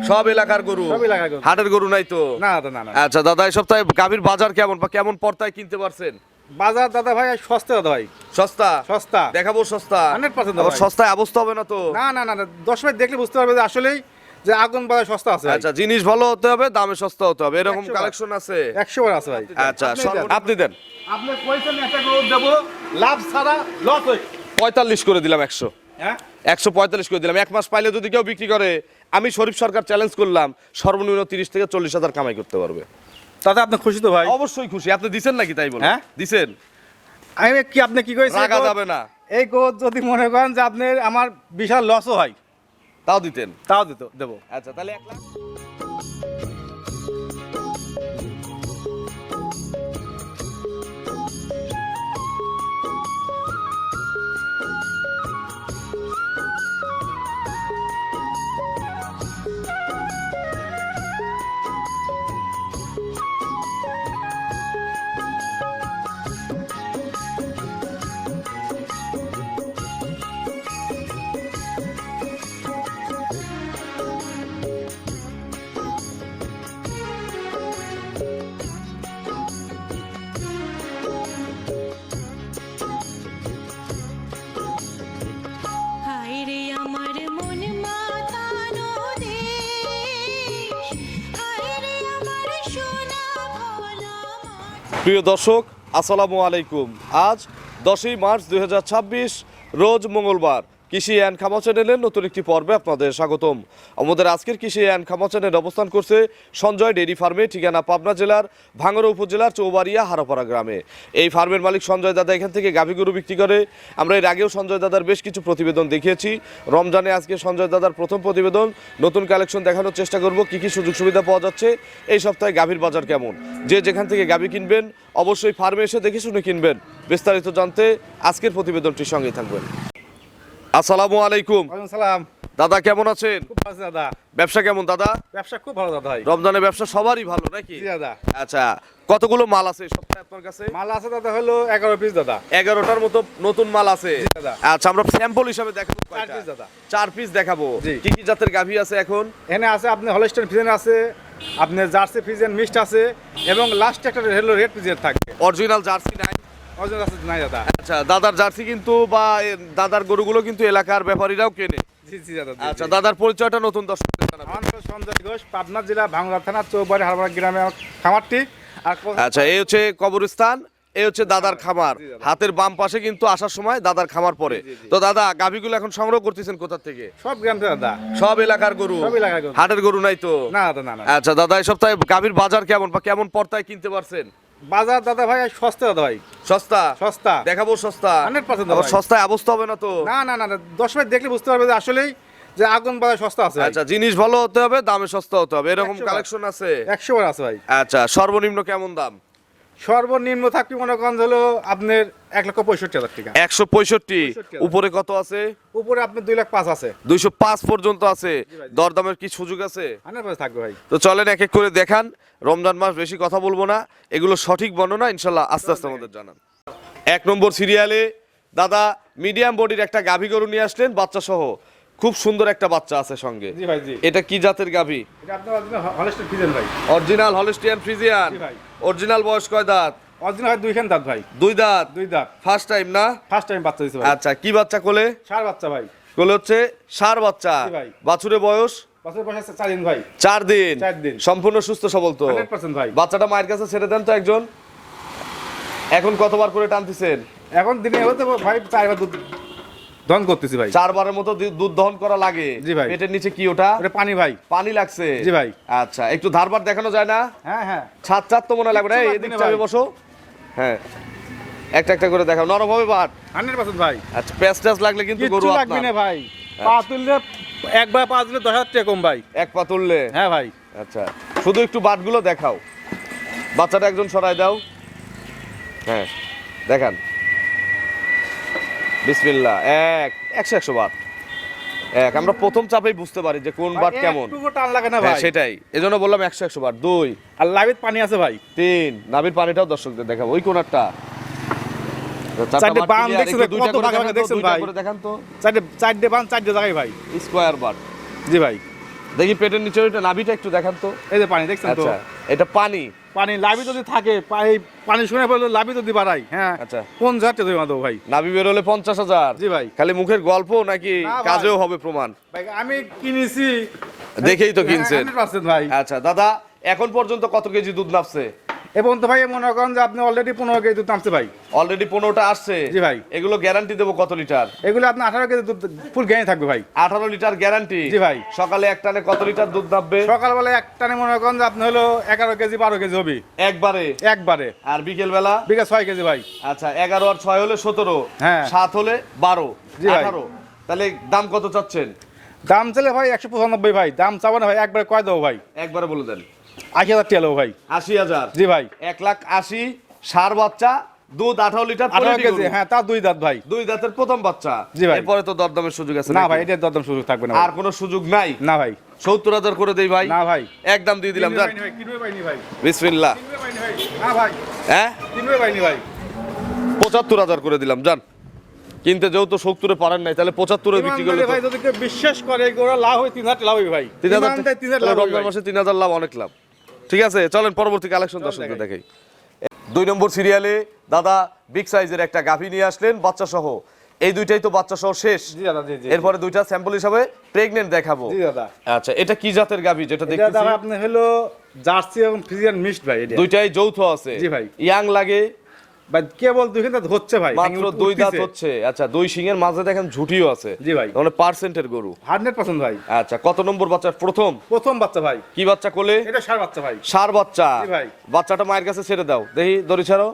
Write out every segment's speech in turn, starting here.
সব এলাকার গরু, সব এলাকার গরু। হাটের গরু নাই তো? না দাদা না না। আচ্ছা দাদা, এই সপ্তাহে গাভীর বাজার কেমন বা কেমন পর্তায় কিনতে পারছেন? বাজার দাদা ভাই সস্তা দাদা ভাই, সস্তা? সস্তা দেখাবো সস্তা। 100% আবার ভাই। সস্তায় অবস্থা হবে না তো? না না না না, 10 মিনিট দেখলে বুঝতে পারবে যে আসলেই যে আগুন বাজার সস্তা আছে ভাই। আচ্ছা, জিনিস ভালো হতে হবে, দামে সস্তা হতে হবে, এরকম 100 কালেকশন আছে? 100 বার আছে ভাই। আচ্ছা, আপনি দেন। আপনি দেন। আপনি কইছেন একটা গরু দেবো লাভ ছাড়া লস হই। 45 করে দিলাম, 100। হ্যাঁ 145 করে দিলাম। এক মাস পাইলে যদি কেউ বিক্রি করে, আমি শরীফ সরকার চ্যালেঞ্জ করলাম, সর্বনিম্ন 30 থেকে 40,000 কামাই করতে পারবে। দাদা আপনি খুশি তো ভাই? অবশ্যই খুশি। আপনি দিছেন নাকি তাই বলেন? হ্যাঁ? দিছেন, আমি কি আপনি কি কইছেন? রাগা যাবে না। এই গরু যদি মনে করেন যে আপনি আমার বিশাল লসও হয়, তাও দিতেন? তাও দেবো। আচ্ছা, তাহলে 1 লাখ। হায়রে আমার মন মাতানো দেশ, হায়রে আমার সোনা ভোলা মাটি। প্রিয় দর্শক, আসসালামু আলাইকুম। আজ 10ই মার্চ 2026, রোজ মঙ্গলবার। কৃষি অ্যান্ড খামা চ্যানেলের নতুন একটি পর্বে আপনাদের স্বাগতম। আমাদের আজকের কৃষি অ্যান্ড খামা চ্যানেল অবস্থান করছে সঞ্জয় ডেইরি ফার্মে, ঠিকানা পাবনা জেলার ভাঙ্গড়া উপজেলার চৌবাড়িয়া হারাপাড়া গ্রামে। এই ফার্মের মালিক সঞ্জয় দাদা এখান থেকে গাভী গরু বিক্রি করে। আমরা এর আগেও সঞ্জয় দাদার বেশ কিছু প্রতিবেদন দেখিয়েছি। রমজানে আজকে সঞ্জয় দাদার প্রথম প্রতিবেদন, নতুন কালেকশন দেখানোর চেষ্টা করব। কী কী সুযোগ সুবিধা পাওয়া যাচ্ছে, এই সপ্তাহে গাভীর বাজার কেমন, যে যেখান থেকে গাভী কিনবেন অবশ্যই ফার্মে এসে দেখে শুনে কিনবেন। বিস্তারিত জানতে আজকের প্রতিবেদনটির সঙ্গেই থাকবেন। আসসালামু আলাইকুম। ওয়ালাইকুম সালাম। দাদা কেমন আছেন? খুব ভালো আছে দাদা। ব্যবসা কেমন দাদা? ব্যবসা খুব ভালো দাদা ভাই। রমজানের ব্যবসা সবারই ভালো নাকি? জি দাদা। আচ্ছা, কতগুলো মাল আছে এই সপ্তাহে আপনার কাছে? মাল আছে দাদা হলো 11 পিস দাদা। 11টার মতো নতুন মাল আছে। জি দাদা। আচ্ছা, আমরা স্যাম্পল হিসাবে দেখাবো 4 কয়টা? পিস দাদা। 4 পিস দেখাবো। জি। কি কি জাতের গাভী আছে এখন? এখানে আছে আপনি হলস্টাইন ফ্রিজিয়ান আছে, আপনার জার্সি ফ্রিজিয়ান মিক্সড আছে, এবং লাস্ট একটা হলো রেড ফ্রিজিয়ান থাকবে। অরিজিনাল জার্সি নাই? অজন আছে নাই দাদা। আচ্ছা, দাদার জার্সি কিন্তু বা দাদার গরুগুলো কিন্তু এলাকার ব্যাপারীরাও কেনে। জি জি দাদা। আচ্ছা, দাদার পরিচয়টা নতুন দর্শকদের জানাবেন। আমার নাম সঞ্জয় ঘোষ, পাবনা জেলা ভাঙ্গড়া থানা চৌবাড়ি হারবাড়া গ্রামে আমার খামারটি। আর আচ্ছা, এই হচ্ছে কবরস্থান, এই হচ্ছে দাদার খামার। জি, দাদা। হাতের বাম পাশে কিন্তু আসার সময় দাদার খামার পড়ে। জি, জি। তো দাদা, গাভীগুলো এখন সংগ্রহ করতেছেন কোথা থেকে? সব গ্রাম থেকে দাদা। সব এলাকার গরু, সব এলাকার গরু। হাটের গরু নাই তো? না দাদা না না। আচ্ছা দাদা, এই সপ্তাহে গাভীর বাজার কেমন বা কেমন পর্তায় কিনতে পারছেন? বাজার দাদা ভাই সস্তা দাদা ভাই, সস্তা? সস্তা। দেখাবো সস্তা। 100% আবার ভাই। সস্তায় অবস্থা হবে না তো? না না না না, 10 মিনিট দেখলে বুঝতে পারবে যে আসলেই যে আগুন বাজার সস্তা আছে ভাই। আচ্ছা, জিনিস ভালো হতে হবে, দামে সস্তা হতে হবে, এরকম 100 বার। কালেকশন আছে? 100 বার আছে ভাই। আচ্ছা, সর্বনিম্ন কেমন দাম? সর্বনিম্ন থাকবে মনে করেন হলো আপনার 1,65,000 টাকা। 165। উপরে কত আছে? উপরে আপনার 2,05,000 আছে। 205 পর্যন্ত আছে। জি ভাই। দরদামের কি সুযোগ আছে? 100% থাকবে ভাই। তো চলেন এক এক করে দেখান। রমজান মাস, বেশি কথা বলবো না, এগুলো সঠিক বর্ণনা ইনশাল্লাহ আস্তে আস্তে আমাদের জানান। 1 নম্বর সিরিয়ালে দাদা মিডিয়াম বডির একটা গাভী গরু নিয়ে আসলেন বাচ্চা সহ। খুব সুন্দর একটা বাচ্চা আছে সঙ্গে। জি ভাই জি। এটা কি জাতের গাভী? এটা আপনার অরিজিনাল হলস্টাইন ফ্রিজিয়ান ভাই। Original Holstein Friesian? জি ভাই। অরিজিনাল বয়স কয় দাঁত? অরিজিনাল হয় 2 খান দাঁত ভাই। 2 দাঁত? 2 দাঁত। ফার্স্ট টাইম না? ফার্স্ট টাইম বাচ্চা দিছে ভাই। আচ্ছা, কি বাচ্চা কোলে? ষাঁড় বাচ্চা ভাই। কোলে হচ্ছে ষাঁড় বাচ্চা। জি ভাই। বাছুরের বয়স বাচ্চার বয়স আছে 4 দিন ভাই। 4 দিন। 4 দিন। সম্পূর্ণ সুস্থ সবল তো? 100% ভাই। বাচ্চাটা মায়ের কাছে ছেড়ে দেন তো একজন। এখন কতবার করে টানতেছেন? এখন দিনে হতে ভাই 4 বার দুধ দহন করতেছি ভাই। 4 বারের মতো দুধ দহন করা লাগে? জি ভাই। পেটের নিচে কি ওটা? ওটা পানি ভাই। পানি লাগছে? জি ভাই। আচ্ছা, একটু ধারবার দেখানো যায় না? হ্যাঁ হ্যাঁ। ছাদ তো মনে লাগবে না? কিচ্ছু এদিক লাগবে না চাপে ভাই। বসো। হ্যাঁ, একটা একটা করে দেখাও, নরম হবে বাট। 100% ভাই। আচ্ছা, প্যাচ ট্যাচ লাগলে কিন্তু গরু কিচ্ছু লাগবে আপনার। না ভাই। পা তুললে একবার পা তুললে 10,000 টাকা কম ভাই। এক পা তুললে? হ্যাঁ ভাই। আচ্ছা, শুধু একটু বাটগুলো দেখাও। বাচ্চাটা একজন সরাই দাও। হ্যাঁ, দেখান। বিসমিল্লাহ। 100 বাট। আমরা প্রথম চাপেই বুঝতে পারি যে কোন বাট কেমন। একটুকু টান লাগে না হ্যাঁ, ভাই। সেটাই, এজন্য বললাম 100 বাট। 2, আর লাইভে পানি আছে ভাই। 3, নাভির পানিটাও দর্শকদের দেখাবো। ওই কোনারটা চারটে বান দেখছেন তো, কত ভাগে ভাগে দেখছেন ভাই। দেখান তো। চারটে বান চারটে জায়গায় ভাই। Square but. জি ভাই। দেখি পেটের নিচে ওইটা নাভিটা একটু দেখান তো। এই যে পানি দেখছেন তো, আচ্ছা এটা পানি। পানি লাভি যদি থাকে পানি শুনে বললো লাভি যদি বাড়াই, হ্যাঁ আচ্ছা 50,000 টাকা দেবো ভাই। নাভি বেরোলে 50,000? জি ভাই। খালি মুখের গল্প নাকি না ভাই। কাজেও হবে প্রমাণ? ভাই আমি কিনেছি, দেখেই তো কিনছেন। 100% ভাই। আচ্ছা দাদা, এখন পর্যন্ত কত কেজি দুধ নামছে? এবং তো ভাই মনে করেন যে আপনি অলরেডি 15 কেজি দুধ নামছে ভাই। অলরেডি 15টা আসছে। জি ভাই। এগুলো গ্যারান্টি দেবো কত লিটার? এগুলো আপনি 18 কেজি দুধ ফুল গ্যারান্টি থাকবে ভাই। 18 লিটার গ্যারান্টি? জি ভাই। সকালে এক টানে কত লিটার দুধ নামবে? সকালবেলা এক টানে মনে করেন যে আপনি হলো 11 কেজি 12 কেজি হবে একবারে? একবারে। আর বিকেল বেলা? বিঘা 6 কেজি ভাই। আচ্ছা 11 আর 6 হলে 17, হ্যাঁ। 7 হলে 12, জি ভাই। 18। তাহলে দাম কত চাচ্ছেন? দাম চলে ভাই 195 ভাই। দাম চাবো না ভাই, একবারে কয় দেবো ভাই? একবারে বলে দেন। 80,000 টাকা দেবো ভাই। 80,000? জি ভাই। 1,80,000 ষাঁড় বাচ্চা, দুধ 18 লিটার, 18 কেজি, হ্যাঁ তা 2 দাঁত ভাই। 2 দাঁতের প্রথম বাচ্চা। জি ভাই। এরপরে তো দরদামের সুযোগ আছে না নাকি? ভাই, এটা দরদাম সুযোগ থাকবে না আর কোনো সুযোগ নাই? না ভাই। 70,000 করে দেই ভাই। না ভাই, একদম দিয়ে দিলাম। যান কিনবে পাইনি ভাই। বিসমিল্লাহ। কিনবে পাইনি ভাই। না ভাই, হ্যাঁ কিনবে পাইনি ভাই। 75,000 করে দিলাম। যান কিনতে যেহেতু 70-এ পারেন নাই, তাহলে 75-এ বিক্রি করলে ইমানদারি ভাই, যদি কেউ বিশ্বাস করে এই গরুর লাভ হয় 3,000 লাভ হবে ভাই। 3,000 ইমানদারি 3,000 লাভ হবে রমজান ভাই। মাসে 3,000 লাভ, অনেক লাভ। ঠিক আছে, চলেন পরবর্তী কালেকশন দর্শকদের দেখাই। 2 নম্বর সিরিয়ালে দাদা বিগ সাইজের একটা গাভী নিয়ে আসলেন বাচ্চা সহ। এই দুইটাই তো বাচ্চা সহ শেষ। জি দাদা, জি জি। এরপরে দুইটা স্যাম্পল হিসাবে প্রেগন্যান্ট দেখাবো। জি দাদা। আচ্ছা এটা কি জাতের গাভী যেটা এটা দেখতেছি? দাদা আপনি হলো জার্সি এবং ফ্রিজিয়ান মিক্সড ভাই। এটা দুইটাই যৌথ আছে? জি ভাই। ইয়াং লাগে? ভাই কেবল দুই দাঁত হচ্ছে ভাই, মাত্র 2 দাঁত হচ্ছে। আচ্ছা 2 শিংয়ের মাঝে দেখেন ঝুটিও আছে। জি ভাই। মানে পার্সেন্টের গরু। 100% ভাই। আচ্ছা কত নম্বর বাচ্চার? প্রথম বাচ্চা ভাই। কি বাচ্চা কোলে? এটা ষাঁড় বাচ্চা ভাই। ষাঁড় বাচ্চা? জি ভাই। বাচ্চাটা মায়ের কাছে ছেড়ে দাও দেখি, দড়ি ছাড়ো।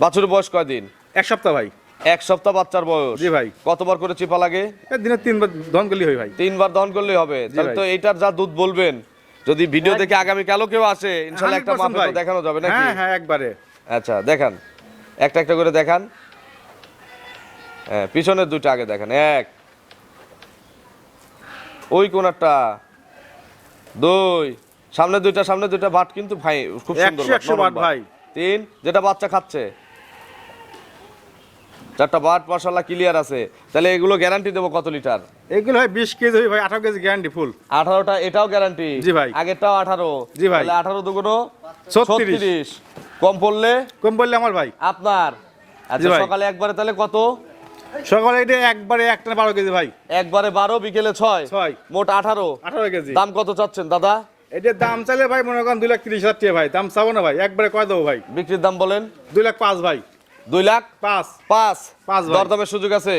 বাছুরের বয়স কয়দিন? 1 সপ্তাহ ভাই। 1 সপ্তাহ বাচ্চার বয়স? জি ভাই। কতবার করে চিপা লাগে? দিনে 3 বার দহন করলেই হয় ভাই। 3 বার দহন করলেই হবে? তাহলে ভাই। তো এইটার যা দুধ বলবেন, যদি ভিডিও দেখে আগামী কালও কেউ আসে ইনশাআল্লাহ একটা 100% মাপে তো ভাই। দেখানো যাবে নাকি? হ্যাঁ হ্যাঁ একবারে। আচ্ছা দেখান, একটা একটা করে দেখান। হ্যাঁ পিছনের দুইটা আগে দেখান। এক, ওই কোনারটা, 2, সামনে দুইটা বাট কিন্তু ভাই খুব সুন্দর 100 বাট ভাই। 3, যেটা বাচ্চা খাচ্ছে, 4টা বাট মাশাআল্লাহ ক্লিয়ার আছে। তাহলে এগুলো গ্যারান্টি দেবো কত লিটার? এগুলো হয় 20 কেজি হয় ভাই, 18 কেজি গ্যারান্টি ফুল। 18টা এটাও গ্যারান্টি? জি ভাই। আগেরটাও 18? জি ভাই। তাহলে 18 দুগুনো 36। 36, কম পড়লে কম বললে আমার ভাই। আপনার। আচ্ছা ভাই। সকালে একবারে তাহলে কত? সকালে এটা একবারে একটা 12 কেজি ভাই। একবারে 12, বিকেলে 6, 6 মোট 18। 18 কেজি। দাম কত চাচ্ছেন দাদা? এটার দাম চাইলে ভাই মনে করেন 2,30,000 টাকা ভাই। দাম চাবো না ভাই, একবারে কয় দেবো ভাই? বিক্রির দাম বলেন। 2,05,000 ভাই। 2,05,000? 5 ভাই। দরদামের সুযোগ আছে?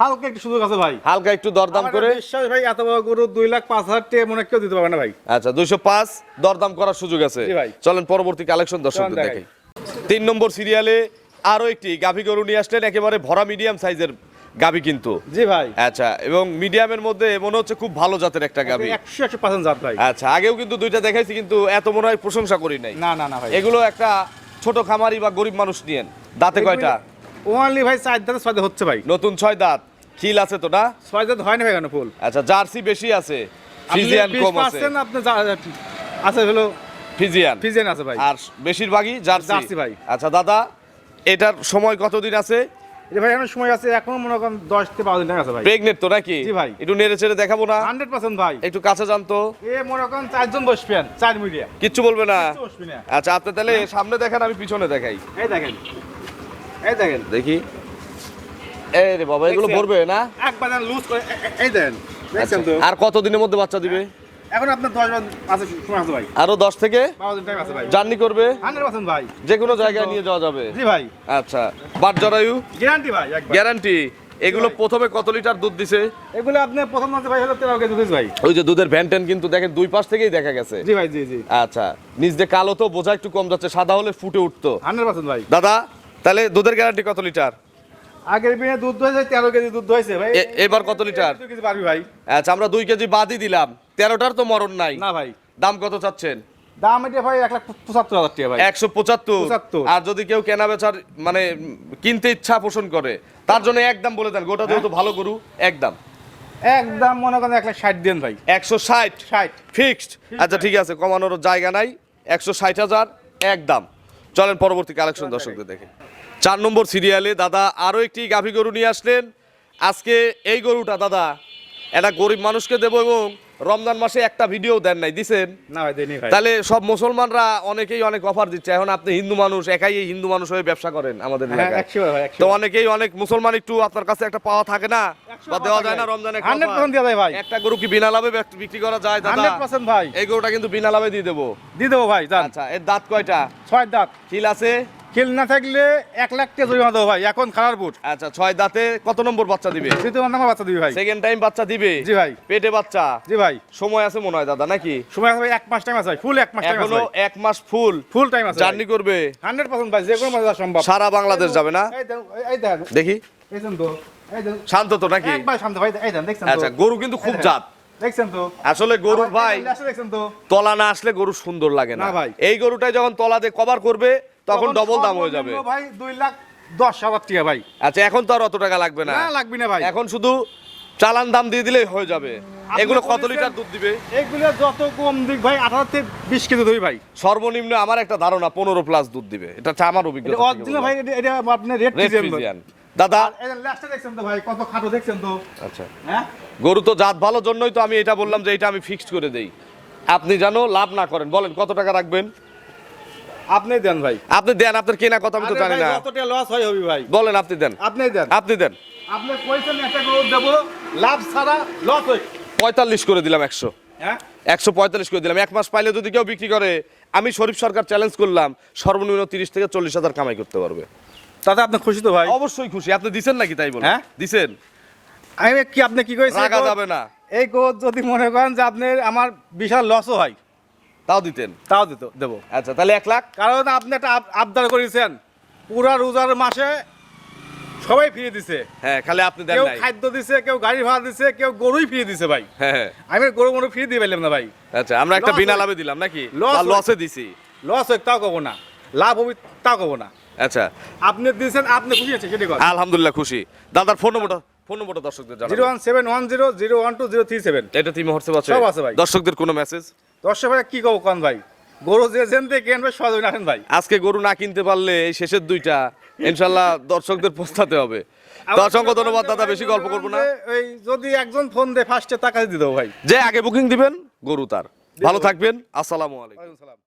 হালকা একটু সুযোগ আছে ভাই। হালকা একটু দরদাম আমার করে? বিশ্বাস ভাই, এত বড় গরু 2,05,000 টাকা মনে হয় কেউ দিতে পারবে না ভাই। আচ্ছা 205 দরদাম করার সুযোগ আছে। জি ভাই। চলেন পরবর্তী কালেকশন দর্শকদের চলেন দেখাই। 3 নম্বর সিরিয়ালে আরো একটি গাভী গরু নিয়ে আসলেন, একেবারে ভরা মিডিয়াম সাইজের গাভী কিন্তু। জি ভাই। আচ্ছা এবং মিডিয়ামের মধ্যে মনে হচ্ছে খুব ভালো জাতের একটা গাভী। 100% জাত ভাই। আচ্ছা আগেও কিন্তু দুইটা দেখাইছি, কিন্তু এত মনে হয় প্রশংসা করি নাই। না না না ভাই। এগুলো একটা ছোট খামারি বা গরিব মানুষ নিয়েন। দাঁতে কয়টা? ওনলি ভাই 4 দাঁতে 6 দাঁত হচ্ছে ভাই। নতুন 6 দাঁত। খিল আছে তো না? 6 দাঁত হয় না ভাই কেন ফুল? আচ্ছা জার্সি বেশি আছে, ফিজিয়ান কম আছে? আপনি আছে হলো ফিজিয়ান আছে ভাই। আর বেশিরভাগই জার্সি। জার্সি ভাই। আচ্ছা দাদা এটার সময় কতদিন আছে? এটা ভাই এখন সময় আছে, এখন মনে করেন 10 থেকে 12 দিন আছে ভাই। প্রেগনেন্ট তো নাকি? জি ভাই। একটু নেড়ে চেড়ে দেখাবো না? 100% ভাই। একটু কাছে জানতো। এ মনে করেন 4 জন বসবেন, 4 মিডিয়া। কিচ্ছু বলবে না? বসবি না। আচ্ছা আপনি তাহলে সামনে দেখান, আমি পিছনে দেখাই। এই দেখেন, এই দেখেন, দেখি। এই রে বাবা, এগুলো দেখছেন? ভরবে না? একবার লুজ করে এই দেখেন, দেখছেন তো? আর কত দিনের মধ্যে বাচ্চা দিবে? এখন আপনার 10 বার আছে সময় আছে ভাই। আরো 10 থেকে 12 দিন টাইম আছে ভাই। জার্নি করবে? 100% ভাই। যে কোনো জায়গায় নিয়ে যাওয়া যাবে? জি ভাই। আচ্ছা বাট জরায়ু গ্যারান্টি ভাই একবার। গ্যারান্টি? এগুলো প্রথমে কত লিটার দুধ দিছে? এগুলো আপনি প্রথম মাসে ভাই হলো 13 কেজি দুধ ভাই। ওই যে দুধের ভ্যানটেন কিন্তু দেখেন দুই পাশ থেকেই দেখা গেছে। জি ভাই, জি জি। আচ্ছা নিচ দিয়ে কালো তো বোঝা একটু কম যাচ্ছে, সাদা হলে ফুটে উঠতো। 100% ভাই। দাদা তাহলে দুধের গ্যারান্টি কত লিটার? আগের দিনে দুধ হয়েছে 13 কেজি দুধ হয়েছে ভাই। এবার কত লিটার? 2 কেজি পারবি ভাই। আচ্ছা আমরা 2 কেজি বাদই দিলাম, 13টার তো মরণ নাই। না ভাই। দাম কত চাচ্ছেন? দাম এটা ভাই 1,75,000 টাকা ভাই। 175। 75 আর যদি কেউ কেনা বেচার মানে কিনতে ইচ্ছা পোষণ করে তার জন্য একদম বলে দেন, গোটা যেহেতু ভালো গরু একদম। একদম মনে করেন 1,60,000 দেন ভাই। 160 60 ফিক্সড? আচ্ছা ঠিক আছে, কমানোর জায়গা নাই। 160,000 একদম। চলেন পরবর্তী কালেকশন দর্শকদের দেখে। 4 নম্বর সিরিয়ালে দাদা আরো একটি গাভী গরু নিয়ে আসলেন। আজকে এই গরুটা দাদা একটা গরিব মানুষকে দেবো এবং রমজান মাসে একটা ভিডিও দেন নাই, দিছেন? না ভাই দেয়নি ভাই। তাহলে সব মুসলমানরা অনেকেই অনেক অফার দিচ্ছে, এখন আপনি হিন্দু মানুষ, একাই এই হিন্দু মানুষ হয়ে ব্যবসা করেন আমাদের হ্যাঁ এলাকায়। 100 ভাই 100 তো অনেকেই অনেক মুসলমান একটু আপনার কাছে একটা পাওয়া থাকে না, বা দেওয়া যায় না রমজানে? 100% দেওয়া যায় ভাই। একটা গরু কি বিনা লাভে বিক্রি করা যায় দাদা? 100% ভাই এই গরুটা কিন্তু বিনা লাভে দিয়ে দেবো। দিয়ে দেবো ভাই জান। আচ্ছা, এর দাঁত কয়টা? 6 দাঁত। খিল আছে? খিল না থাকলে 1 লাখ টাকা জরিমানা দেবো ভাই, এখন খারাপ বুট। আচ্ছা, 6 দাঁতে কত নম্বর বাচ্চা দিবে? দ্বিতীয় নাম্বার বাচ্চা দিবি ভাই। সেকেন্ড টাইম বাচ্চা দিবে? জি ভাই। পেটে বাচ্চা? জি ভাই। সময় আছে মনে হয় দাদা, নাকি? সময় আছে ভাই 1 মাস টাইম আছে ভাই, ফুল 1 মাস টাইম আছে এখনো ভাই। 1 মাস ফুল ফুল টাইম আছে জার্নি করবে? 100% ভাই, যে কোনো মাঝে যাওয়া সম্ভব। সারা বাংলাদেশ যাবে না? এই দেন, এই দেন, দেখি, এই দেন তো, এই দেন। শান্ত তো নাকি? একবার শান্ত ভাই, এই দেন দেখছেন তো? আচ্ছা, গরু কিন্তু খুব এই দেন। জাত দেখছেন তো? আসলে গরুর ভাই। দেখছেন তো? তলা না আসলে গরু সুন্দর লাগে না না ভাই। এই গরুটাই যখন তলা দিয়ে কভার করবে তখন ডবল দাম হয়ে যাবে। সর্বনিম্ন ভাই 2,10,000 টাকা ভাই। আচ্ছা, এখন তো আর অত টাকা লাগবে না, না লাগবে না ভাই। এখন শুধু চালান দাম দিয়ে দিলেই হয়ে যাবে। আপনি এগুলো কত বলেছেন- লিটার দুধ দিবে? এগুলো যত কম দিক ভাই 18 থেকে 20 কেজি ধরি ভাই। সর্বনিম্ন আমার একটা ধারণা 15 প্লাস দুধ দিবে, এটা হচ্ছে আমার এটা অভিজ্ঞতা। অরিজিনাল ভাই, এটা আপনি রেড রেড ফ্রিজিয়ান। ফ্রিজিয়ান দাদা। এই দেন লাস্টে দেখছেন তো ভাই, কত খাটো দেখছেন তো? আচ্ছা, হ্যাঁ গরু তো জাত ভালো জন্যই তো আমি এটা বললাম যে এটা আমি ফিক্সড করে দেই, আপনি জানো লাভ না করেন। বলেন কত টাকা রাখবেন? আপনি দেন ভাই। আপনি দেন, আপনার কেনা কথা আমি তো আরে জানি ভাই, না। যতটা লস হয় হবে ভাই। বলেন, আপনি দেন, আপনি দেন। আপনি দেন। আপনি কইছেন একটা গরু দেবো, লাভ ছাড়া লস হয়। 45 করে দিলাম, 100 হ্যাঁ 145 করে দিলাম। 1 মাস পাইলে যদি কেউ বিক্রি করে, আমি শরীফ সরকার চ্যালেঞ্জ করলাম, সর্বনিম্ন 30 থেকে 40 হাজার কামাই করতে পারবে। তাতে আপনি খুশি তো ভাই? অবশ্যই খুশি। আপনি দিছেন নাকি তাই বলেন? হ্যাঁ? দিছেন, আমি কি আপনি কি কইছেন? রাখা যাবে না, এই গরু যদি মনে করেন যে আপনি আমার বিশাল লসও হয়, তাও দিতেন। তাও দেবো। আচ্ছা, তাহলে 1 লাখ। কারণ আপনি একটা আবদার করেছেন, পুরা রোজার মাসে সবাই ফিরে দিছে। হ্যাঁ, খালি আপনি দেন কেউ নাই। খাদ্য দিছে, কেউ গাড়ি ভাড়া দিছে, কেউ গরুই ফিরে দিছে ভাই। হ্যাঁ হ্যাঁ। আমি গরু মরু ফিরে দিয়ে পারলাম না ভাই। আচ্ছা, আমরা একটা Loss বিনা হয়। লাভে দিলাম নাকি? Loss বা হয়। লসে দিছি? লস হোক তাও কব না, লাভ হবে তাও কব না। আচ্ছা, আপনি দিয়েছেন, আপনি খুশি আছে সেটা কথা। আলহামদুলিল্লাহ খুশি। দাদার ফোন নম্বরটা দর্শকদের জানাবেন। 01710012037। এটা টিম হোয়াটসঅ্যাপ আছে? সব আছে ভাই। দর্শকদের কোনো মেসেজ? দর্শক ভাই কি কব কোন ভাই, গরু যে জেনতে কেনবে সহজে রাখেন ভাই। আজকে গরু না কিনতে পারলে এই শেষের 2টা ইনশাল্লাহ দর্শকদের পোস্তাতে হবে। তো অসংখ্য ধন্যবাদ দাদা, বেশি গল্প করবো না। ওই যদি একজন ফোন দেয় ফার্স্টে টাকা দিয়ে দেবো ভাই। যে আগে বুকিং দিবেন গরু তার। ভালো থাকবেন, আসসালামু আলাইকুম। ওয়ালাইকুম সালাম।